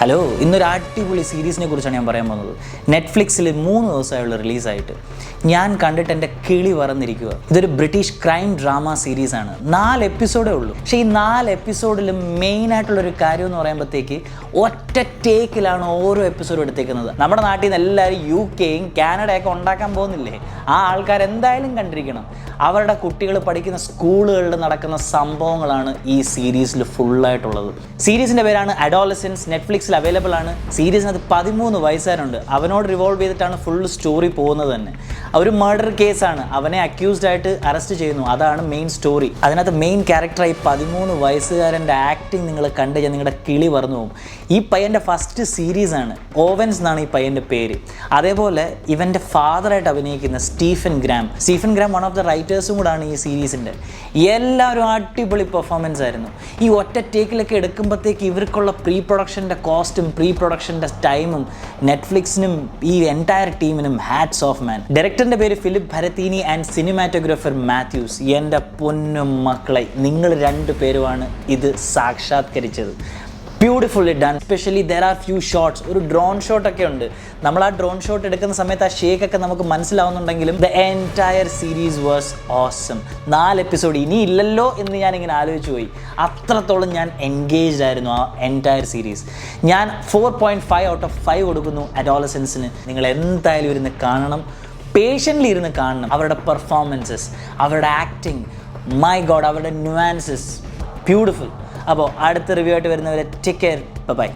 Hello, ഇന്നൊരു അടിപൊളി സീരീസിനെ കുറിച്ചാണ് ഞാൻ പറയാൻ പോകുന്നത്. നെറ്റ്ഫ്ലിക്സിൽ 3 ദിവസമായുള്ള റിലീസായിട്ട് ഞാൻ കണ്ടിട്ട് എൻ്റെ കിളി പറന്നിരിക്കുക. ഇതൊരു ബ്രിട്ടീഷ് ക്രൈം ഡ്രാമ സീരീസാണ്. 4 എപ്പിസോഡേ ഉള്ളൂ. പക്ഷേ ഈ 4 എപ്പിസോഡിലും മെയിനായിട്ടുള്ളൊരു കാര്യം എന്ന് പറയുമ്പോഴത്തേക്ക് ഒറ്റ ടേക്കിലാണ് ഓരോ എപ്പിസോഡും എടുത്തേക്കുന്നത്. നമ്മുടെ നാട്ടിൽ നിന്ന് എല്ലാവരും UK-യും കാനഡയൊക്കെ ഉണ്ടാക്കാൻ പോകുന്നില്ലേ, ആ ആൾക്കാർ എന്തായാലും കണ്ടിരിക്കണം. അവരുടെ കുട്ടികൾ പഠിക്കുന്ന സ്കൂളുകളിൽ നടക്കുന്ന സംഭവങ്ങളാണ് ഈ സീരീസിൽ ഫുള്ളായിട്ടുള്ളത്. സീരീസിൻ്റെ പേരാണ് അഡോളസൻസ്. നെറ്റ്ഫ്ലിക്സിൽ അവൈലബിൾ ആണ്. സീരീസിനകത്ത് 13 വയസ്സുകാരുണ്ട്. അവനോട് റിവോൾവ് ചെയ്തിട്ടാണ് ഫുൾ സ്റ്റോറി പോകുന്നത് തന്നെ. ഒരു മർഡർ കേസാണ്, അവനെ അക്യൂസ്ഡ് ആയിട്ട് അറസ്റ്റ് ചെയ്യുന്നു. അതാണ് മെയിൻ സ്റ്റോറി. അതിനകത്ത് മെയിൻ ക്യാരക്ടറായി 13 വയസ്സുകാരൻ്റെ ആക്ടിങ് നിങ്ങൾ കണ്ടു കഴിഞ്ഞാൽ നിങ്ങളുടെ കിളി പറന്നു പോകും. ഈ പയ്യൻ്റെ ഫസ്റ്റ് സീരീസാണ്. ഓവൻസ് എന്നാണ് ഈ പയ്യൻ്റെ പേര്. അതേപോലെ ഇവൻ്റെ ഫാദറായിട്ട് അഭിനയിക്കുന്ന Stephen Graham one of the റൈറ്റേഴ്സും കൂടാണ് ഈ സീരീസിൻ്റെ. എല്ലാവരും അടിപൊളി പെർഫോമൻസ് ആയിരുന്നു. ഈ ഒറ്റ ടേക്കിലൊക്കെ എടുക്കുമ്പോഴത്തേക്ക് ഇവർക്കുള്ള പ്രീ പ്രൊഡക്ഷൻ്റെ കോസ്റ്റും പ്രീ പ്രൊഡക്ഷൻ്റെ ടൈമും നെറ്റ്ഫ്ലിക്സിനും ഈ എൻറ്റയർ ടീമിനും ഹാറ്റ്സ് ഓഫ് മാൻ. ഡയറക്ടറിൻ്റെ പേര് Philip Barantini and cinematographer Matthews. എൻ്റെ പൊന്നും മക്കളെ, നിങ്ങൾ 2 പേരുമാണ് ഇത് സാക്ഷാത്കരിച്ചത്. Beautifully done. Especially there are few shots. ഒരു ഡ്രോൺ ഷോട്ടൊക്കെ ഉണ്ട്. നമ്മൾ ആ ഡ്രോൺ ഷോട്ട് എടുക്കുന്ന സമയത്ത് ആ ഷേക്കൊക്കെ നമുക്ക് മനസ്സിലാവുന്നുണ്ടെങ്കിലും the entire series was awesome. 4 episode ഇനി ഇല്ലല്ലോ എന്ന് ഞാനിങ്ങനെ ആലോചിച്ച് പോയി. അത്രത്തോളം ഞാൻ എൻഗേജ്ഡ് ആയിരുന്നു ആ എൻറ്റയർ സീരീസ്. ഞാൻ 4.5 ഔട്ട് ഓഫ് 5 കൊടുക്കുന്നു അഡോളസൻസിന്. നിങ്ങൾ എന്തായാലും ഇരുന്ന് കാണണം, പേഷ്യൻ്റ്ലി ഇരുന്ന് കാണണം. അവരുടെ പെർഫോമൻസസ്, അവരുടെ ആക്ടിങ്, മൈ ഗോഡ്, അവരുടെ ന്യൂവാൻസസ്, ബ്യൂട്ടിഫുൾ. അപ്പോൾ അടുത്ത റിവ്യൂ ആയിട്ട് വരുന്നവരെ ടേക്ക് കെയർ, ബൈ.